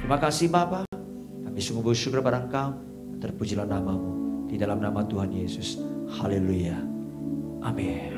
Terima kasih Bapa. Kami sungguh bersyukur pada Engkau. Terpujilah nama-Mu di dalam nama Tuhan Yesus. Haleluya. Amin.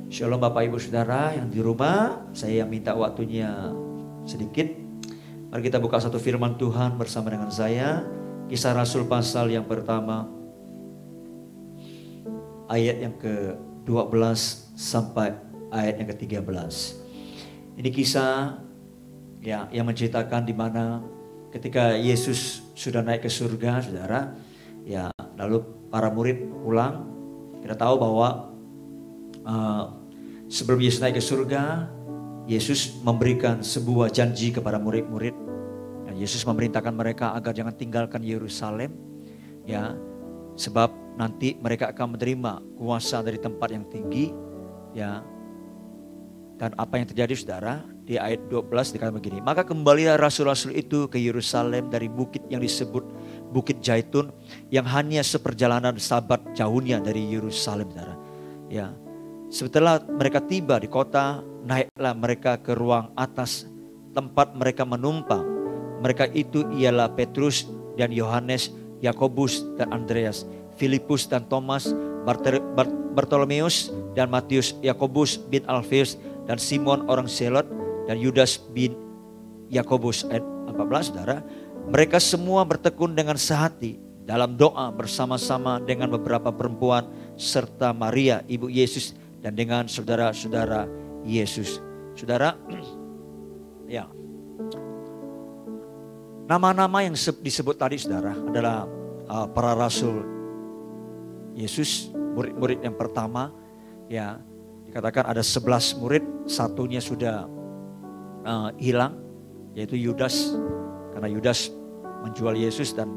Shalom Bapak Ibu Saudara yang di rumah. Saya minta waktunya sedikit. Mari kita buka satu firman Tuhan bersama dengan saya. Kisah Rasul pasal yang pertama. Ayat yang ke-12 sampai ayat yang ke-13. Ini kisah ya, yang menceritakan di mana ketika Yesus sudah naik ke surga, saudara, ya, lalu para murid pulang. Kita tahu bahwa sebelum Yesus naik ke surga, Yesus memberikan sebuah janji kepada murid-murid. Dan Yesus memerintahkan mereka agar jangan tinggalkan Yerusalem, ya, sebab nanti mereka akan menerima kuasa dari tempat yang tinggi, ya. Dan apa yang terjadi, saudara? Di ayat 12 dikatakan begini, maka kembalilah rasul-rasul itu ke Yerusalem dari bukit yang disebut Bukit Zaitun, yang hanya seperjalanan sabat jauhnya dari Yerusalem, saudara. Ya, setelah mereka tiba di kota, naiklah mereka ke ruang atas tempat mereka menumpang. Mereka itu ialah Petrus dan Yohanes, Yakobus dan Andreas, Filipus dan Thomas, Bartolomeus dan Matius, Yakobus bin Alfeus dan Simon orang Selot, dan Yudas bin Yakobus. Ayat 14, saudara. Mereka semua bertekun dengan sehati dalam doa bersama-sama dengan beberapa perempuan serta Maria ibu Yesus dan dengan saudara-saudara Yesus. Saudara, ya, nama-nama yang disebut tadi, saudara, adalah para rasul Yesus, murid-murid yang pertama. Ya, dikatakan ada 11 murid, satunya sudah hilang, yaitu Yudas, karena Yudas menjual Yesus dan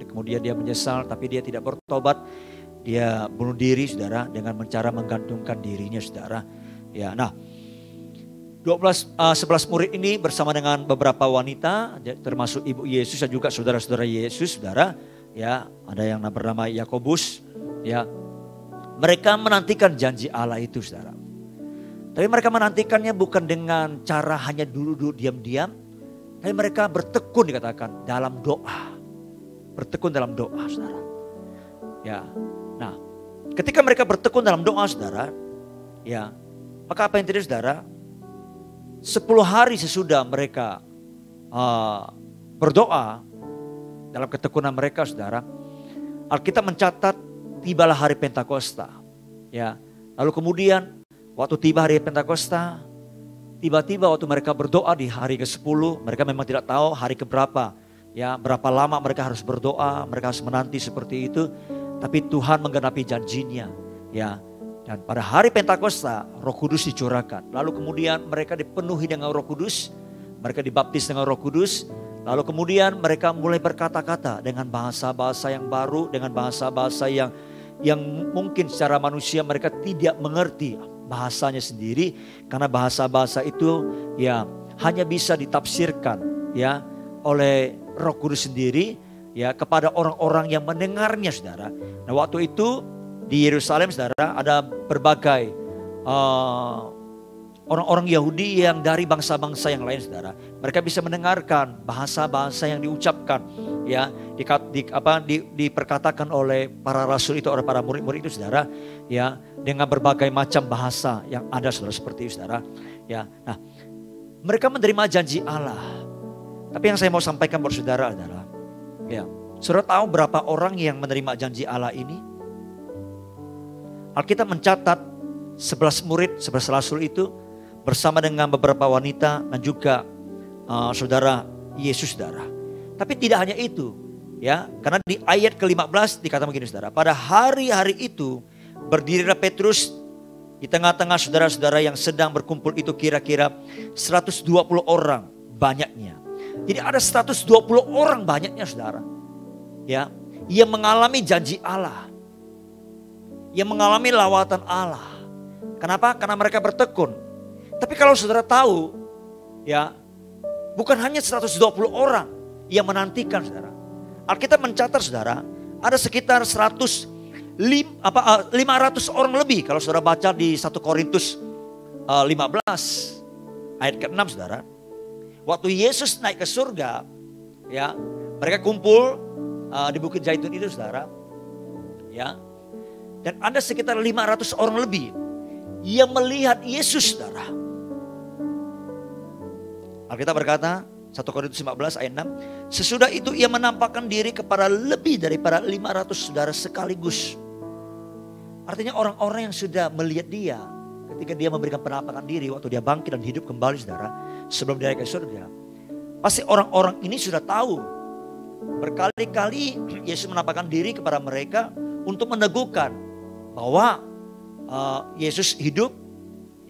kemudian dia menyesal, tapi dia tidak bertobat, dia bunuh diri, saudara, dengan cara menggantungkan dirinya, saudara. Ya, nah, 11 murid ini bersama dengan beberapa wanita, termasuk ibu Yesus dan juga saudara-saudara Yesus, saudara. Ya, ada yang bernama Yakobus. Ya, mereka menantikan janji Allah itu, saudara. Tapi mereka menantikannya bukan dengan cara hanya duduk diam-diam. Tapi mereka bertekun, dikatakan, dalam doa. Bertekun dalam doa, saudara. Ya, nah, ketika mereka bertekun dalam doa, saudara, ya, maka apa yang terjadi, saudara? 10 hari sesudah mereka berdoa dalam ketekunan mereka, saudara, Alkitab mencatat tibalah hari Pentakosta. Ya, lalu kemudian waktu tiba hari Pentakosta, tiba-tiba waktu mereka berdoa di hari ke-10, mereka memang tidak tahu hari keberapa, ya, berapa lama mereka harus berdoa, mereka harus menanti seperti itu. Tapi Tuhan menggenapi janjinya, ya. Dan pada hari Pentakosta, Roh Kudus dicurahkan. Lalu kemudian mereka dipenuhi dengan Roh Kudus, mereka dibaptis dengan Roh Kudus. Lalu kemudian mereka mulai berkata-kata dengan bahasa-bahasa yang baru, dengan bahasa-bahasa yang mungkin secara manusia mereka tidak mengerti bahasanya sendiri, karena bahasa-bahasa itu ya hanya bisa ditafsirkan ya oleh Roh Kudus sendiri ya kepada orang-orang yang mendengarnya, saudara. Nah, waktu itu di Yerusalem, saudara, ada berbagai orang-orang Yahudi yang dari bangsa-bangsa yang lain, saudara. Mereka bisa mendengarkan bahasa-bahasa yang diucapkan ya diperkatakan oleh para rasul itu, oleh para murid-murid itu, saudara, ya, dengan berbagai macam bahasa yang ada, saudara, seperti itu, saudara. Ya, nah, mereka menerima janji Allah. Tapi yang saya mau sampaikan buat saudara adalah, ya, saudara tahu berapa orang yang menerima janji Allah ini? Alkitab mencatat 11 murid, 11 rasul itu bersama dengan beberapa wanita dan juga saudara Yesus, saudara. Tapi tidak hanya itu, ya, karena di ayat ke-15 dikatakan begini, saudara. Pada hari-hari itu berdirilah Petrus di tengah-tengah saudara-saudara yang sedang berkumpul itu, kira-kira 120 orang banyaknya. Jadi ada 120 orang banyaknya, saudara. Ya, yang mengalami janji Allah, yang mengalami lawatan Allah. Kenapa? Karena mereka bertekun. Tapi kalau saudara tahu, ya, bukan hanya 120 orang yang menantikan, saudara. Alkitab mencatat, saudara, ada sekitar 500 orang lebih. Kalau saudara baca di 1 Korintus 15 ayat ke-6, saudara. Waktu Yesus naik ke surga, Ya, mereka kumpul di Bukit Zaitun itu, saudara. Ya, dan ada sekitar 500 orang lebih yang melihat Yesus, saudara. Alkitab berkata, 1 Korintus 15 ayat 6. Sesudah itu ia menampakkan diri kepada lebih daripada 500 saudara sekaligus. Artinya orang-orang yang sudah melihat dia ketika dia memberikan penampakan diri waktu dia bangkit dan hidup kembali, saudara. Sebelum dia naik ke surga. Pasti orang-orang ini sudah tahu. Berkali-kali Yesus menampakkan diri kepada mereka untuk meneguhkan bahwa Yesus hidup.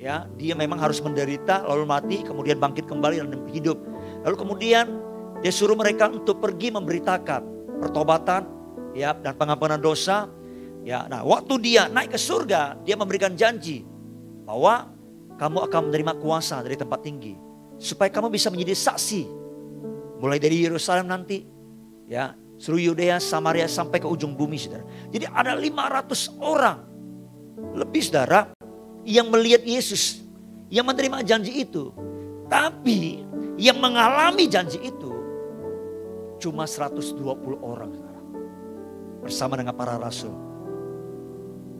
Ya, dia memang harus menderita lalu mati kemudian bangkit kembali dan hidup. Lalu kemudian dia suruh mereka untuk pergi memberitakan pertobatan, ya, dan pengampunan dosa. Ya, nah waktu dia naik ke surga, dia memberikan janji bahwa kamu akan menerima kuasa dari tempat tinggi supaya kamu bisa menjadi saksi mulai dari Yerusalem nanti, ya, seluruh Yudea, Samaria sampai ke ujung bumi, saudara. Jadi ada 500 orang lebih, saudara, yang melihat Yesus, yang menerima janji itu. Tapi yang mengalami janji itu cuma 120 orang, saudara. Bersama dengan para rasul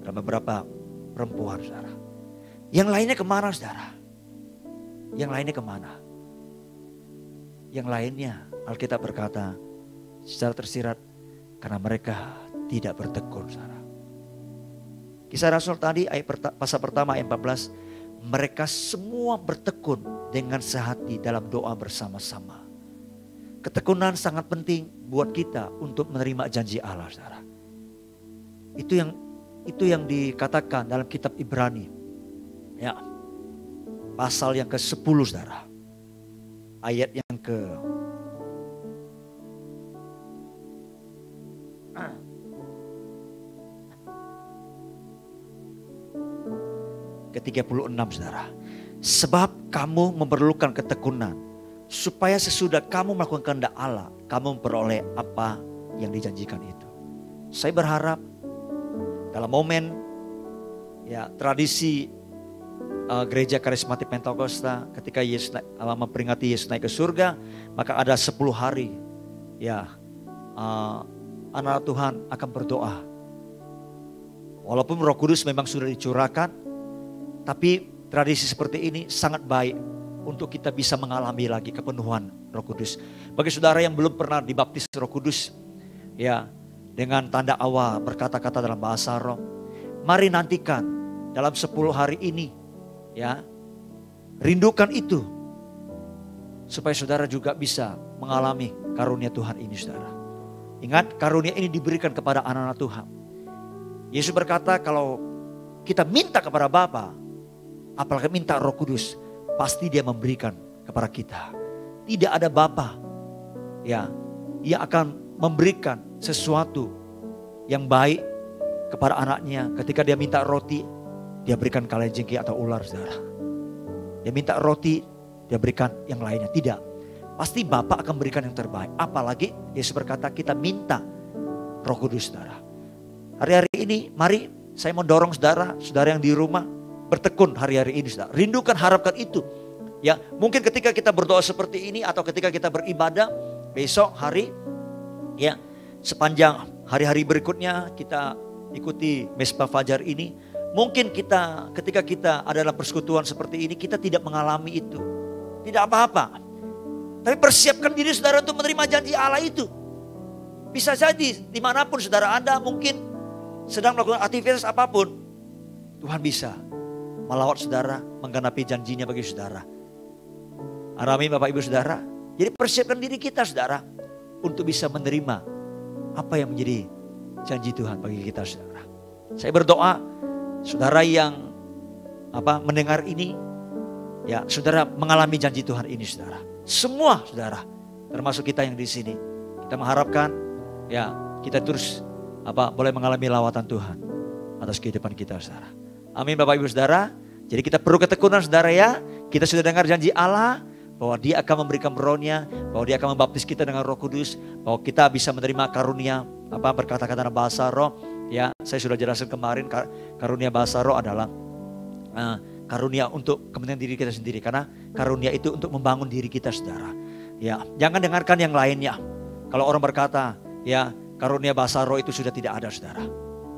dan beberapa perempuan, saudara. Yang lainnya kemana, saudara? Yang lainnya kemana? Yang lainnya Alkitab berkata secara tersirat karena mereka tidak bertekun, saudara. Kisah Rasul tadi pasal pertama ayat 14. Mereka semua bertekun dengan sehati dalam doa bersama-sama. Ketekunan sangat penting buat kita untuk menerima janji Allah, saudara. Itu yang dikatakan dalam kitab Ibrani. Ya. Pasal yang ke-10, saudara. Ayat yang ke-36, saudara. Sebab kamu memerlukan ketekunan supaya sesudah kamu melakukan kehendak Allah, kamu memperoleh apa yang dijanjikan itu. Saya berharap dalam momen, ya, tradisi gereja karismatik Pentakosta ketika Yesus memperingati Yesus naik ke surga, maka ada 10 hari, ya, anak Tuhan akan berdoa. Walaupun Roh Kudus memang sudah dicurahkan, tapi tradisi seperti ini sangat baik untuk kita bisa mengalami lagi kepenuhan Roh Kudus. Bagi saudara yang belum pernah dibaptis Roh Kudus, ya, dengan tanda awal berkata-kata dalam bahasa roh, mari nantikan dalam 10 hari ini, ya, rindukan itu supaya saudara juga bisa mengalami karunia Tuhan ini, saudara. Ingat, karunia ini diberikan kepada anak-anak Tuhan. Yesus berkata kalau kita minta kepada Bapa, apalagi minta Roh Kudus, pasti dia memberikan kepada kita. Tidak ada bapa, ya, yang akan memberikan sesuatu yang baik kepada anaknya. Ketika dia minta roti, dia berikan kalajengki atau ular, saudara. Dia minta roti, dia berikan yang lainnya. Tidak, pasti Bapa akan berikan yang terbaik. Apalagi Yesus berkata kita minta Roh Kudus, saudara. Hari-hari ini mari saya mendorong saudara yang di rumah bertekun hari-hari ini, saudara. Rindukan, harapkan itu. Ya, mungkin ketika kita berdoa seperti ini atau ketika kita beribadah besok hari, ya, sepanjang hari-hari berikutnya kita ikuti Mesbah Fajar ini, mungkin ketika kita ada dalam persekutuan seperti ini kita tidak mengalami itu. Tidak apa-apa. Tapi persiapkan diri saudara untuk menerima janji Allah itu. Bisa jadi dimanapun saudara Anda mungkin sedang melakukan aktivitas apapun, Tuhan bisa melawat saudara, menggenapi janjinya bagi saudara. Amin, Bapak Ibu Saudara. Jadi persiapkan diri kita, saudara, untuk bisa menerima apa yang menjadi janji Tuhan bagi kita, saudara. Saya berdoa saudara yang mendengar ini, ya, saudara mengalami janji Tuhan ini, saudara. Semua saudara, termasuk kita yang di sini, kita mengharapkan, ya, kita terus boleh mengalami lawatan Tuhan atas kehidupan kita, saudara. Amin, Bapak Ibu Saudara. Jadi kita perlu ketekunan, saudara, ya. Kita sudah dengar janji Allah bahwa dia akan memberikan rohnya, bahwa dia akan membaptis kita dengan Roh Kudus, bahwa kita bisa menerima karunia berkata-kata dalam bahasa roh. Ya, saya sudah jelaskan kemarin, karunia bahasa roh adalah karunia untuk kepentingan diri kita sendiri, karena karunia itu untuk membangun diri kita, saudara. Ya, jangan dengarkan yang lainnya. Kalau orang berkata, ya karunia bahasa roh itu sudah tidak ada saudara.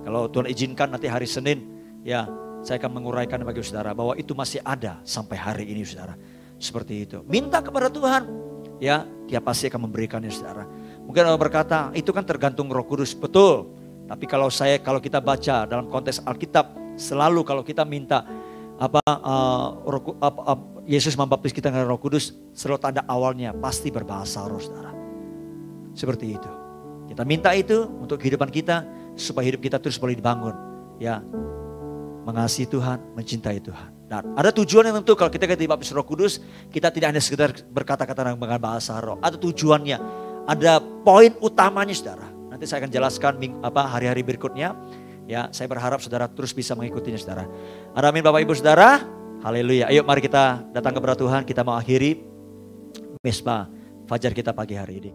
Kalau Tuhan izinkan nanti hari Senin, ya saya akan menguraikan bagi saudara bahwa itu masih ada sampai hari ini saudara. Seperti itu. Minta kepada Tuhan, ya Dia pasti akan memberikannya saudara. Mungkin orang berkata, itu kan tergantung Roh Kudus. Betul. Tapi kalau kita baca dalam konteks Alkitab, selalu kalau kita minta Yesus membaptis kita dengan Roh Kudus, selalu tanda awalnya pasti berbahasa roh saudara. Seperti itu. Kita minta itu untuk kehidupan kita supaya hidup kita terus boleh dibangun. Ya, mengasihi Tuhan, mencintai Tuhan. Dan ada tujuan yang tentu kalau kita dibaptis Roh Kudus, kita tidak hanya sekedar berkata-kata dengan bahasa roh. Ada tujuannya, ada poin utamanya saudara. Nanti saya akan jelaskan hari-hari berikutnya. Ya, saya berharap saudara terus bisa mengikutinya saudara. Amin Bapak Ibu Saudara. Haleluya. Ayo mari kita datang kepada Tuhan, kita mau akhiri Mesbah Fajar kita pagi hari ini.